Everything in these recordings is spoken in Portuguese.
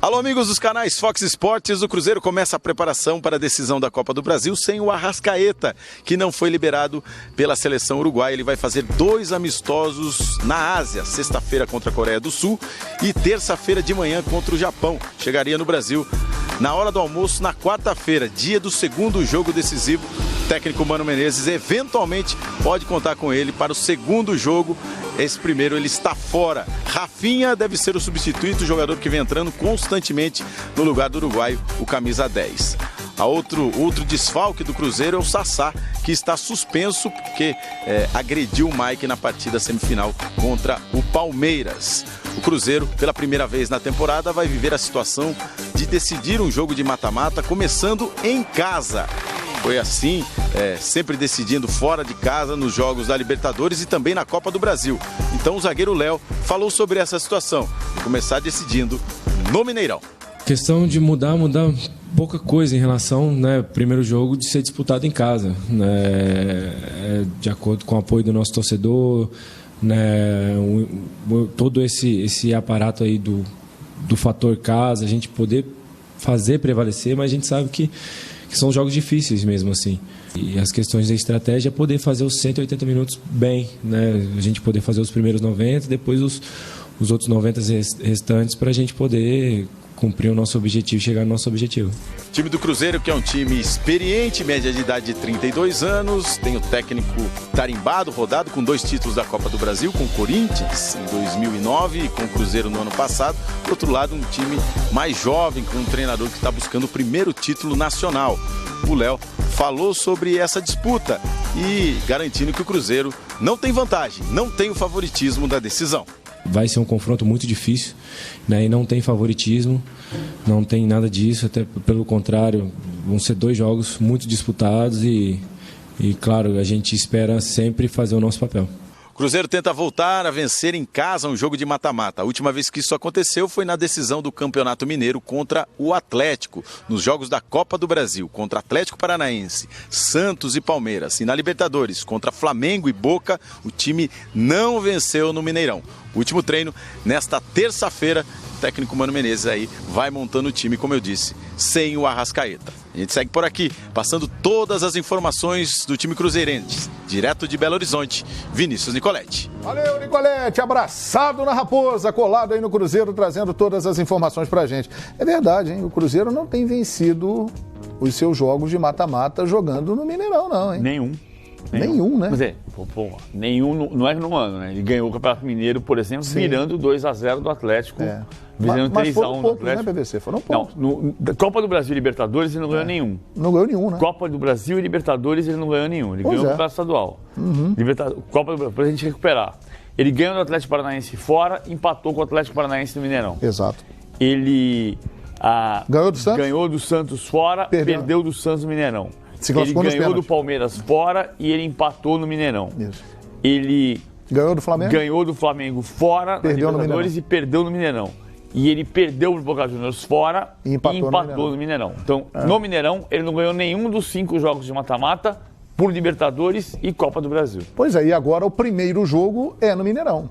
Alô, amigos dos canais Fox Sports, o Cruzeiro começa a preparação para a decisão da Copa do Brasil sem o Arrascaeta, que não foi liberado pela seleção uruguaia. Ele vai fazer 2 amistosos na Ásia, sexta-feira contra a Coreia do Sul e terça-feira de manhã contra o Japão. Chegaria no Brasil na hora do almoço na quarta-feira, dia do segundo jogo decisivo. O técnico Mano Menezes eventualmente pode contar com ele para o segundo jogo. Esse primeiro ele está fora. Rafinha deve ser o substituto, o jogador que vem entrando constantemente no lugar do uruguaio, o camisa 10. Outro desfalque do Cruzeiro é o Sassá, que está suspenso porque agrediu o Mike na partida semifinal contra o Palmeiras. O Cruzeiro, pela primeira vez na temporada, vai viver a situação de decidir um jogo de mata-mata começando em casa. Foi assim, sempre decidindo fora de casa nos jogos da Libertadores e também na Copa do Brasil. Então o zagueiro Léo falou sobre essa situação de começar decidindo no Mineirão. Questão de mudar pouca coisa em relação, primeiro jogo de ser disputado em casa, de acordo com o apoio do nosso torcedor, todo esse aparato aí do fator casa, a gente poder fazer prevalecer, mas a gente sabe que são jogos difíceis mesmo assim. E as questões da estratégia é poder fazer os 180 minutos bem, a gente poder fazer os primeiros 90, depois os outros 90 restantes para a gente poder cumprir o nosso objetivo, chegar no nosso objetivo. O time do Cruzeiro, que é um time experiente, média de idade de 32 anos, tem o técnico tarimbado, rodado, com 2 títulos da Copa do Brasil, com o Corinthians em 2009 e com o Cruzeiro no ano passado. Do outro lado, um time mais jovem, com um treinador que está buscando o primeiro título nacional. O Léo falou sobre essa disputa e garantindo que o Cruzeiro não tem vantagem, não tem o favoritismo da decisão. Vai ser um confronto muito difícil, e não tem favoritismo, não tem nada disso, até pelo contrário, vão ser 2 jogos muito disputados e claro, a gente espera sempre fazer o nosso papel. O Cruzeiro tenta voltar a vencer em casa um jogo de mata-mata. A última vez que isso aconteceu foi na decisão do Campeonato Mineiro contra o Atlético, nos jogos da Copa do Brasil, contra Atlético Paranaense, Santos e Palmeiras. E na Libertadores, contra Flamengo e Boca, o time não venceu no Mineirão. O último treino, nesta terça-feira, o técnico Mano Menezes aí vai montando o time, como eu disse, sem o Arrascaeta. A gente segue por aqui, passando todas as informações do time cruzeirense. Direto de Belo Horizonte, Vinícius Nicoletti. Valeu, Nicoletti, abraçado na Raposa, colado aí no Cruzeiro, trazendo todas as informações pra gente. É verdade, hein? O Cruzeiro não tem vencido os seus jogos de mata-mata jogando no Mineirão, não, hein? Nenhum, né? Mas nenhum, não é no ano, né? Ele ganhou o Campeonato Mineiro, por exemplo, virando 2-0 do Atlético. Virando 3-1 foram poucos, do Atlético. né, PVC? Foram poucos. Não, Copa do Brasil e Libertadores ele não ganhou nenhum. Não ganhou nenhum, né? Copa do Brasil e Libertadores ele não ganhou nenhum. Ele ganhou o Campeonato Estadual. Copa do Brasil, pra gente recuperar. Ele ganhou do Atlético Paranaense fora, empatou com o Atlético Paranaense no Mineirão. Exato. Ele ganhou do Santos? Ganhou do Santos fora, perdeu do Santos no Mineirão. Ele ganhou do Palmeiras fora e ele empatou no Mineirão. Isso. Ele ganhou do Flamengo? Ganhou do Flamengo fora, perdeu na Libertadores e perdeu no Mineirão. E ele perdeu pro Boca Juniors fora e empatou no Mineirão. Então, no Mineirão, ele não ganhou nenhum dos 5 jogos de mata-mata por Libertadores e Copa do Brasil. Pois é, e agora o primeiro jogo é no Mineirão.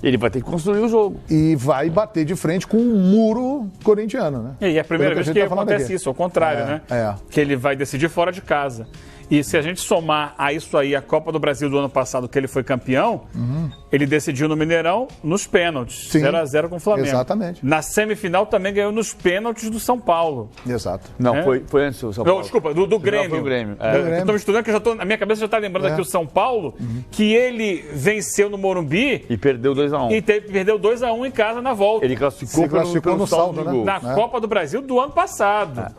Ele vai ter que construir o jogo. E vai bater de frente com um muro corintiano, né? E é a primeira vez que acontece isso, ao contrário, né? Que ele vai decidir fora de casa. E se a gente somar a isso aí a Copa do Brasil do ano passado, que ele foi campeão, ele decidiu no Mineirão nos pênaltis, 0-0 com o Flamengo. Exatamente. Na semifinal também ganhou nos pênaltis do São Paulo. Exato. Não, foi antes do São Paulo. Não, desculpa, do Grêmio. Foi o Grêmio. Eu estou me estudando que a minha cabeça já está lembrando aqui o São Paulo, que ele venceu no Morumbi e perdeu 2-1. E perdeu 2-1 em casa na volta. Ele classificou no saldo, né? Na Copa do Brasil do ano passado.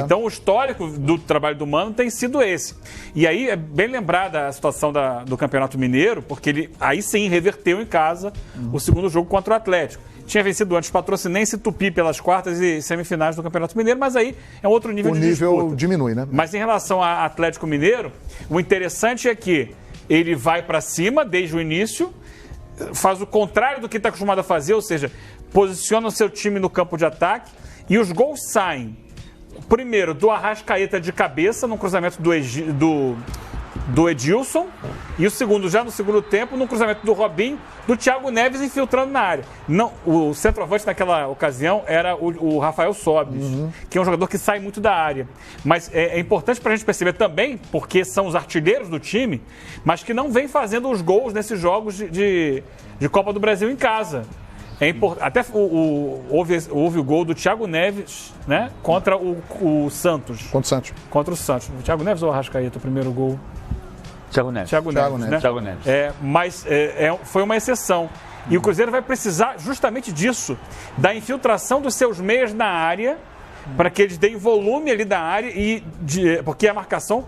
Então o histórico do trabalho do Mano tem sido esse. E aí é bem lembrada a situação do Campeonato Mineiro, porque ele aí sim reverteu em casa o segundo jogo contra o Atlético. Tinha vencido antes Patrocinense e Tupi pelas quartas e semifinais do Campeonato Mineiro, mas aí é um outro nível de disputa. O nível diminui, né? Mas em relação ao Atlético Mineiro, o interessante é que ele vai para cima desde o início, faz o contrário do que está acostumado a fazer, ou seja, posiciona o seu time no campo de ataque e os gols saem. Primeiro, do Arrascaeta de cabeça, no cruzamento do do Edilson e o segundo já no segundo tempo, no cruzamento do Robinho, do Thiago Neves infiltrando na área. Não, o centroavante naquela ocasião era o Rafael Sobis, que é um jogador que sai muito da área. Mas é importante para a gente perceber também, porque são os artilheiros do time, mas que não vem fazendo os gols nesses jogos de Copa do Brasil em casa. Até houve o gol do Thiago Neves, né? Contra o Santos. Contra o Santos. O Thiago Neves ou o Arrascaeta, o primeiro gol? Thiago Neves. Né? Thiago Neves. Mas foi uma exceção. E o Cruzeiro vai precisar justamente disso, da infiltração dos seus meias na área, para que eles deem volume ali da área, porque a marcação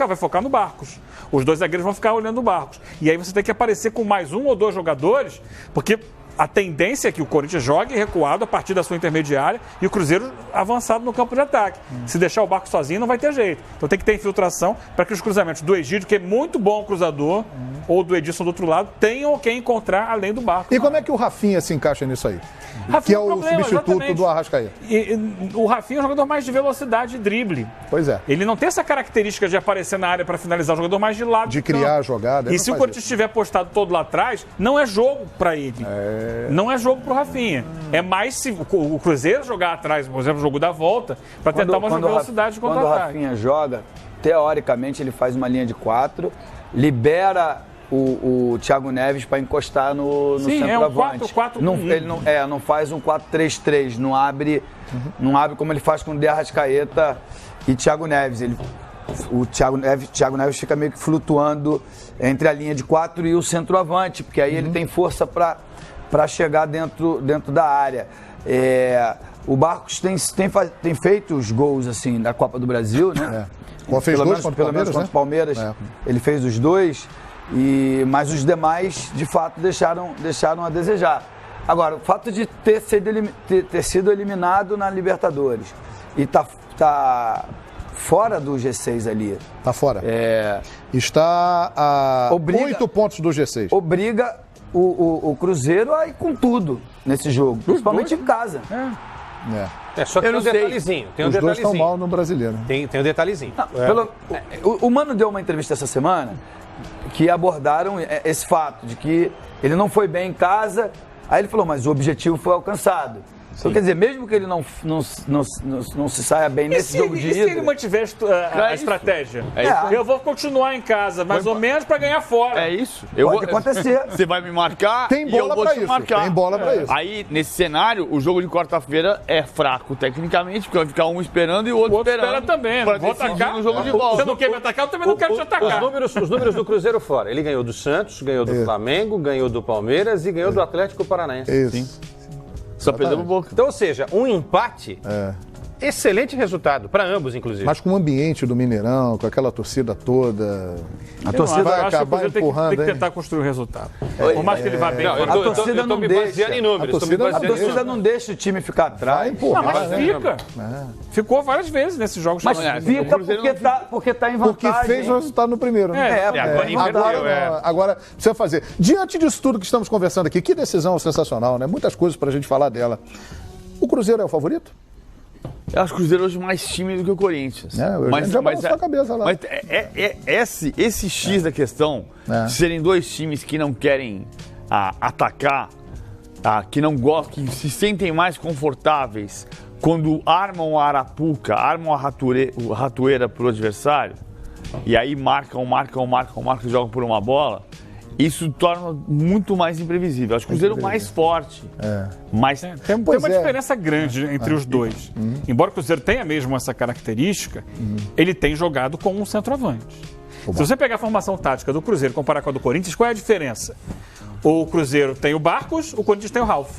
vai focar no Barcos. Os dois zagueiros vão ficar olhando o Barcos. E aí você tem que aparecer com mais um ou dois jogadores, porque a tendência é que o Corinthians jogue recuado a partir da sua intermediária e o Cruzeiro avançado no campo de ataque. Se deixar o Barco sozinho, não vai ter jeito. Então tem que ter infiltração para que os cruzamentos do Egídio, que é muito bom cruzador, ou do Edilson do outro lado, tenham quem encontrar além do Barco. E como é que o Rafinha se encaixa nisso aí? Que é o substituto do Arrascaeta. O Rafinha é um jogador mais de velocidade e drible. Pois é. Ele não tem essa característica de aparecer na área para finalizar, o jogador mais de lado. De criar a jogada. E se o Corinthians estiver postado todo lá atrás, não é jogo para ele. Não é jogo para o Rafinha. É mais se o Cruzeiro jogar atrás, por exemplo, o jogo da volta, para tentar uma velocidade de contra-ataque. Quando o Rafinha joga, teoricamente ele faz uma linha de 4, libera o Thiago Neves para encostar no centroavante. Ele não faz um 4-3-3, não abre como ele faz com o De Arrascaeta e Thiago Neves. O Thiago Neves fica meio que flutuando entre a linha de 4 e o centroavante, porque aí ele tem força para chegar dentro da área. O Barcos tem feito os gols assim da Copa do Brasil, né? Fez dois contra o Palmeiras. Ele fez os dois. Mas os demais, de fato, deixaram a desejar. Agora, o fato de ter sido eliminado na Libertadores e tá fora do G6 ali. Tá fora. Está a 8 pontos do G6. Obriga o Cruzeiro a ir com tudo nesse jogo, principalmente em casa. Só que tem um detalhezinho. Os dois estão mal no Brasileiro. Tem um detalhezinho. O Mano deu uma entrevista essa semana que abordaram esse fato de que ele não foi bem em casa. Aí ele falou, mas o objetivo foi alcançado. Então, quer dizer, mesmo que ele não se saia bem nesse jogo de ida... E se ele mantiver a estratégia? Eu vou continuar em casa, mais ou menos, para ganhar fora. É isso. Pode acontecer. Você vai me marcar e eu vou te marcar. Tem bola para isso. Aí, nesse cenário, o jogo de quarta-feira é fraco tecnicamente, porque vai ficar um esperando e o outro esperando. Espera também. Para decidir no jogo de volta. Você não quer me atacar, eu também não quero te atacar. Os números do Cruzeiro fora. Ele ganhou do Santos, ganhou do Flamengo, ganhou do Palmeiras e ganhou do Atlético Paranaense. Isso. Sim. Só perdeu um pouco. Então, ou seja, um empate, excelente resultado, para ambos, inclusive. Mas com o ambiente do Mineirão, com aquela torcida toda... A torcida vai acabar empurrando. Tem que tentar construir o resultado. Por mais que ele vá bem. A torcida não deixa. A torcida não deixa o time ficar atrás. Mas fica. Ficou várias vezes nesses jogos. Mas fica porque tá em vantagem. Porque fez o resultado no primeiro. Agora, precisa fazer. Diante disso tudo que estamos conversando aqui, que decisão sensacional, né? Muitas coisas pra gente falar dela. O Cruzeiro é o favorito? Eu acho que o Cruzeiro hoje é mais time do que o Corinthians. Já balançou a cabeça lá. Mas esse X da questão, de serem dois times que não querem atacar, que não gostam, que se sentem mais confortáveis quando armam a arapuca, armam a ratoeira pro adversário, e aí marcam e jogam por uma bola, isso torna muito mais imprevisível. Acho que o Cruzeiro é mais forte. Tem uma diferença grande entre os dois. Embora o Cruzeiro tenha mesmo essa característica, ele tem jogado com um centroavante. Se você pegar a formação tática do Cruzeiro e comparar com a do Corinthians, qual é a diferença? O Cruzeiro tem o Barcos, o Corinthians tem o Ralf.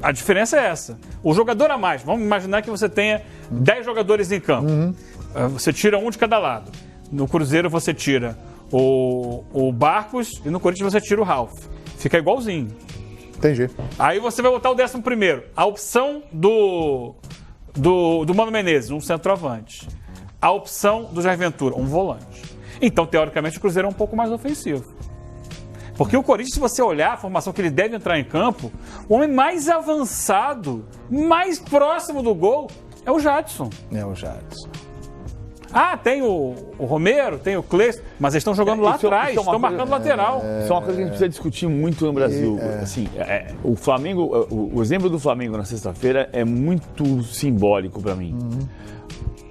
A diferença é essa. O jogador a mais, vamos imaginar que você tenha 10 jogadores em campo. Você tira um de cada lado. No Cruzeiro você tira o Barcos e no Corinthians você tira o Ralf. Fica igualzinho. Entendi. Aí você vai botar o 11º. A opção do Mano Menezes, um centroavante. A opção do Jair Ventura, um volante. Então, teoricamente, o Cruzeiro é um pouco mais ofensivo. Porque o Corinthians, se você olhar a formação que ele deve entrar em campo, o homem mais avançado, mais próximo do gol, é o Jadson. tem o Romero, tem o Cleiton, mas eles estão jogando lá atrás, estão marcando lateral. Isso é uma coisa que a gente precisa discutir muito no Brasil. Assim, o Flamengo, o exemplo do Flamengo na sexta-feira é muito simbólico para mim.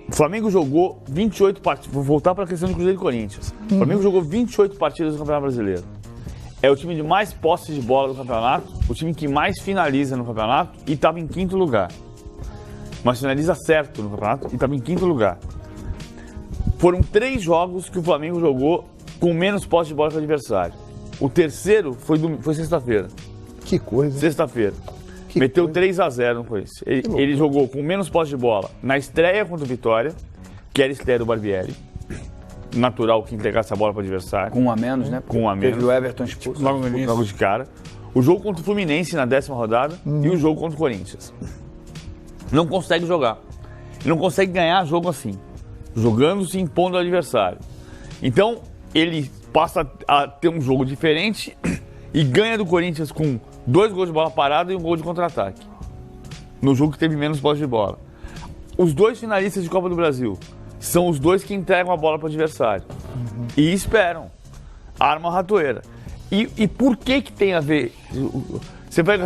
O Flamengo jogou 28 partidas. Vou voltar para a questão do Cruzeiro e Corinthians. O Flamengo jogou 28 partidas no Campeonato Brasileiro. É o time de mais posse de bola do campeonato, o time que mais finaliza no campeonato e estava em 5º lugar. Mas finaliza certo no campeonato e estava em 5º lugar. Foram 3 jogos que o Flamengo jogou com menos posse de bola que o adversário. O terceiro foi sexta-feira. Que coisa. Sexta-feira. Meteu 3-0 no Corinthians. Ele jogou com menos posse de bola na estreia contra o Vitória, que era a estreia do Barbieri. Natural que entregasse a bola para o adversário. Com um a menos, né? Com um a menos. Teve o Everton expulso. Logo de cara. O jogo contra o Fluminense na 10ª rodada e o jogo contra o Corinthians. Não consegue jogar. Ele não consegue ganhar jogo assim. Jogando, se impondo ao adversário. Então, ele passa a ter um jogo diferente e ganha do Corinthians com 2 gols de bola parada e 1 gol de contra-ataque. No jogo que teve menos posse de bola. Os 2 finalistas de Copa do Brasil são os 2 que entregam a bola para o adversário. E esperam. Arma ratoeira. E por que tem a ver?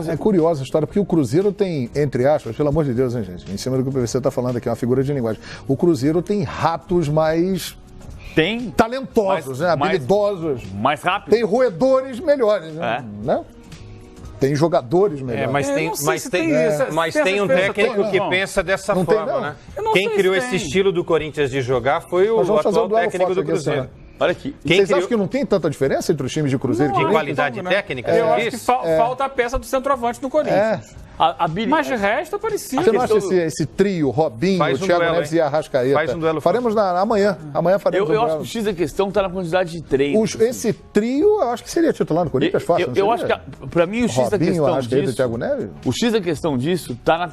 É curiosa a história, porque o Cruzeiro tem, entre aspas, pelo amor de Deus, hein, gente? Em cima do que o PVC está falando aqui, é uma figura de linguagem. O Cruzeiro tem ratos mais... Tem talentosos, né? Habilidosos. Mais rápido. Tem roedores melhores, né? Tem jogadores melhores. Mas tem um técnico que pensa dessa forma, né? Quem criou esse estilo do Corinthians de jogar foi o atual técnico do Cruzeiro. Olha aqui. Vocês acham que não tem tanta diferença entre os times de Cruzeiro e de qualidade técnica? Eu acho que falta a peça do centroavante do Corinthians. Mas de resto é parecido. Você não acha esse trio, Robinho, Thiago Neves e Arrascaeta? Faz um duelo. Faremos amanhã. Amanhã faremos eu acho que o X da questão está na quantidade de treinos. Esse trio, eu acho que seria titular no Corinthians fácil. Eu acho que, para mim, o X da questão Arrascaeta e Thiago Neves? O X da questão disso está na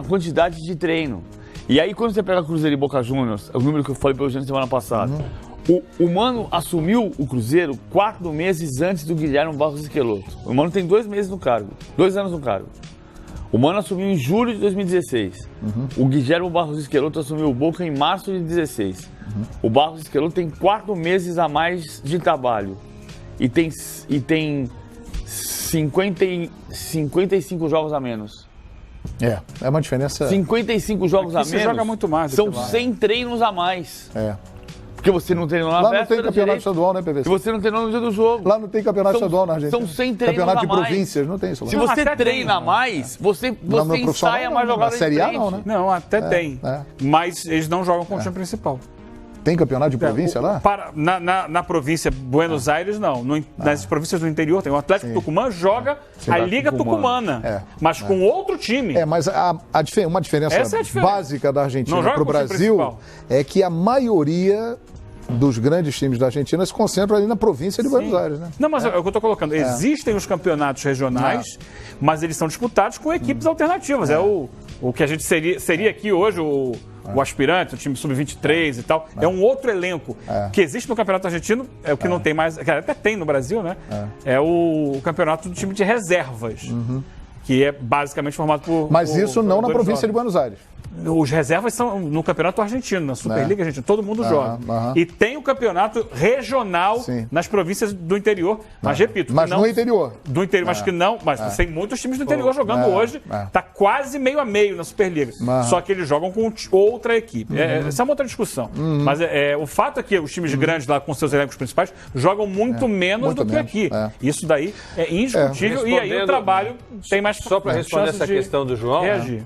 quantidade de treino. E aí, quando você pega Cruzeiro e Boca Juniors, o número que eu falei para o Eugênio semana passada, o Mano assumiu o Cruzeiro 4 meses antes do Guilherme Barros Esqueloto. O Mano tem 2 meses no cargo, 2 anos no cargo. O Mano assumiu em julho de 2016. O Guilherme Barros Esqueloto assumiu o Boca em março de 2016. O Barros Esqueloto tem 4 meses a mais de trabalho. E tem 55 jogos a menos. É uma diferença... 55 jogos a menos. Você joga muito mais. São 100 treinos a mais. Porque você não treinou na véspera. Lá não tem campeonato estadual, né, PVC? Se você não treinou no dia do jogo. Lá não tem campeonato estadual na Argentina. São 100 treinos campeonato a mais. De províncias, não tem isso lá. Se você treina mais, você ensaia mais jogadas diferentes. Na Série A não, né? Não, até tem. Mas eles não jogam com o time principal. Tem campeonato de província lá? Na província Buenos Aires, não. Nas províncias do interior tem. O Atlético Tucumã joga a Liga Tucumana, mas com outro time. Mas uma diferença básica da Argentina para o Brasil é que a maioria dos grandes times da Argentina se concentram ali na província de Buenos Aires, né? Não, mas é o que eu estou colocando. Existem os campeonatos regionais, mas eles são disputados com equipes alternativas. É o que a gente seria aqui hoje o aspirante, o time sub-23 e tal. É um outro elenco que existe no Campeonato Argentino, é o que não tem mais, que até tem no Brasil, né? É o campeonato do time de reservas, que é basicamente formado por... Mas isso não na província de Buenos Aires. Os reservas são no Campeonato Argentino, na Superliga Argentina, todo mundo joga. E tem o campeonato regional nas províncias do interior, mas repito... Mas no interior. Do interior, mas que não... Mas tem muitos times do interior jogando hoje, tá quase meio a meio na Superliga. Só que eles jogam com outra equipe. Essa é uma outra discussão. Mas o fato é que os times grandes lá com seus elencos principais jogam muito menos do que aqui. Isso daí é indiscutível e aí o trabalho tem mais... Só para responder essa questão do João... Reagir.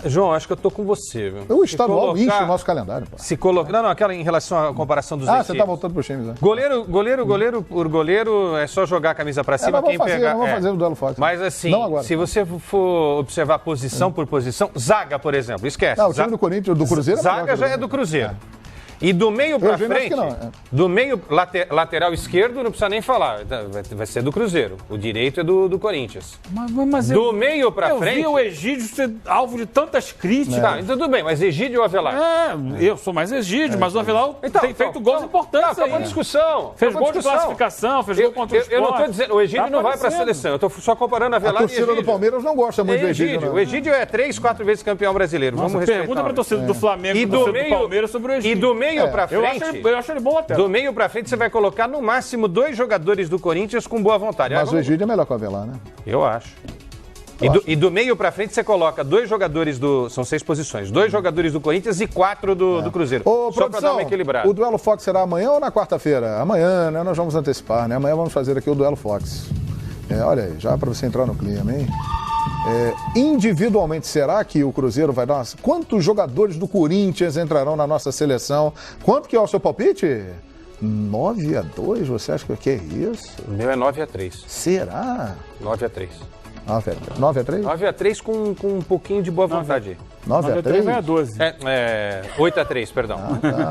João, acho que eu tô com você, viu? O estadual enche o nosso calendário. Pô. Se colocar... Não, aquela em relação à comparação dos equipes. Você tá voltando pro times, né? Goleiro por goleiro, é só jogar a camisa pra cima, quem pegar... Não vamos fazer o duelo forte. Mas assim, se você for observar posição por posição, zaga, por exemplo, esquece. Não, o time do Corinthians, do Cruzeiro... Zaga já é do Cruzeiro. E do meio para frente, do meio lateral esquerdo, não precisa nem falar, vai ser do Cruzeiro. O direito é do Corinthians. Mas do meio para frente... Eu vi o Egídio ser alvo de tantas críticas. Tá, então tudo bem, mas Egídio ou Avelar? Eu sou mais Egídio, mas o Avelar tem feito gols importantes aí. Acabou a discussão. Fez gol de classificação, fez gol contra o Sport. Eu não estou dizendo, o Egídio não vai para a seleção, eu estou só comparando Avelar e Egídio. A torcida do Palmeiras não gosta muito do Egídio. O Egídio é 3, 4 vezes campeão brasileiro. Vamos respeitar. Pergunta para a torcida do Flamengo e do Palmeiras sobre o Egídio. E do meio para frente... Eu acho ele bom lateral. Do meio pra frente, você vai colocar no máximo 2 jogadores do Corinthians com boa vontade. Mas o Egídio é melhor que o Avelar, né? Eu acho. E do meio pra frente, você coloca 2 jogadores do... São 6 posições. 2 jogadores do Corinthians e 4 do Cruzeiro. Ô, só pra dar uma equilibrada. O Duelo Fox será amanhã ou na quarta-feira? Amanhã, né? Nós vamos antecipar, né? Amanhã vamos fazer aqui o Duelo Fox. Olha aí, já pra você entrar no clima, hein? Individualmente, será que o Cruzeiro vai dar umas... Quantos jogadores do Corinthians entrarão na nossa seleção? Quanto que é o seu palpite? 9-2? Você acha que é isso? O meu é 9-3. Será? 9-3. 9-3? 9-3 com um pouquinho de boa vontade. 9-3? É 12. 8-3 perdão.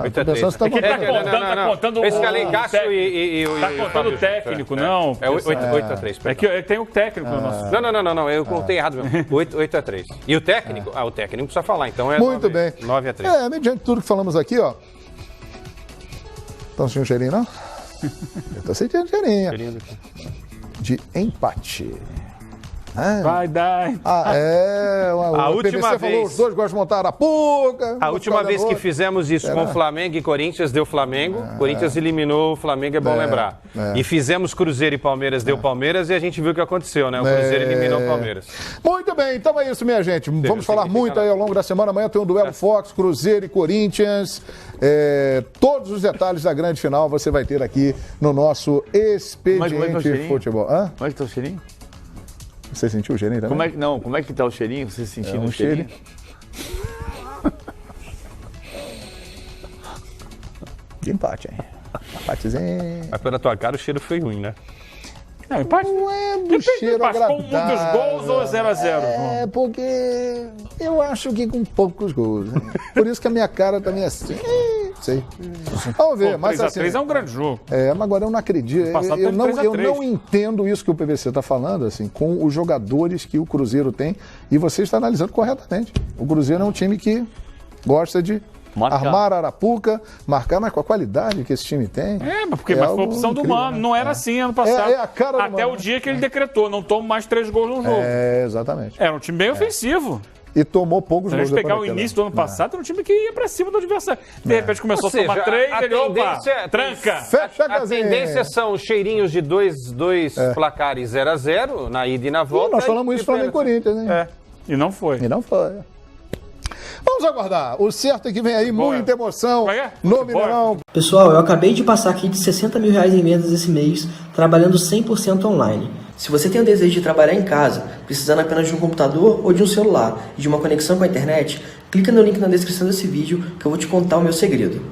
8-3. É que ele tá contando o... Eu escalei Cássio e o... Tá contando o técnico, não. É 8-3, É que tem o técnico no nosso... Não, eu contei errado mesmo. 8-3. E o técnico? O técnico precisa falar, então é muito bem. 9-3. Mediante tudo que falamos aqui, ó. Estão sentindo um cheirinho, não? Eu tô sentindo um cheirinho. De empate. Vai dar. A última vez falou, os dois gostam de montar Arapuca. A última vez que fizemos isso com Flamengo e Corinthians, deu Flamengo. Corinthians eliminou o Flamengo, é bom lembrar. E fizemos Cruzeiro e Palmeiras, deu Palmeiras, e a gente viu o que aconteceu, né? O Cruzeiro eliminou o Palmeiras. Muito bem, então é isso, minha gente. Vamos falar muito aí ao longo da semana. Amanhã tem um Duelo Fox, Cruzeiro e Corinthians. Todos os detalhes da grande final você vai ter aqui no nosso Expediente Futebol. Como é que tá o cheirinho? Você sentiu o cheirinho também? Como é que tá o cheirinho? Você sentiu o cheirinho? De empate, hein? Empatezinho. Mas pela tua cara o cheiro foi ruim, né? Não, empate não é do cheiro agradável. Com muitos gols ou 0-0? Porque eu acho que com poucos gols. Né? Por isso que a minha cara também é assim. Sei. Vamos ver. Mas 3x3 é um grande jogo. Mas agora eu não acredito. Eu não entendo isso que o PVC está falando, assim, com os jogadores que o Cruzeiro tem. E você está analisando corretamente. O Cruzeiro é um time que gosta de armar Arapuca, marcar, mas com a qualidade que esse time tem. Mas foi a opção do Mano. Não era assim ano passado. A cara do até Mano. O dia que ele decretou, não tomo mais 3 gols no jogo. Exatamente. Era um time bem ofensivo. E tomou poucos gols. Se a gente pegar o início do ano passado, era um time que ia pra cima do adversário. De repente começou a tomar 3, ele, tranca. Fecha a tendência são cheirinhos de dois placares 0-0, na ida e na volta. Nós falamos isso Flamengo e Corinthians, né? E não foi. Vamos aguardar. O certo é que vem aí muita emoção no Mineirão. Pessoal, eu acabei de passar aqui de R$60 mil em vendas esse mês, trabalhando 100% online. Se você tem o desejo de trabalhar em casa, precisando apenas de um computador ou de um celular e de uma conexão com a internet, clica no link na descrição desse vídeo que eu vou te contar o meu segredo.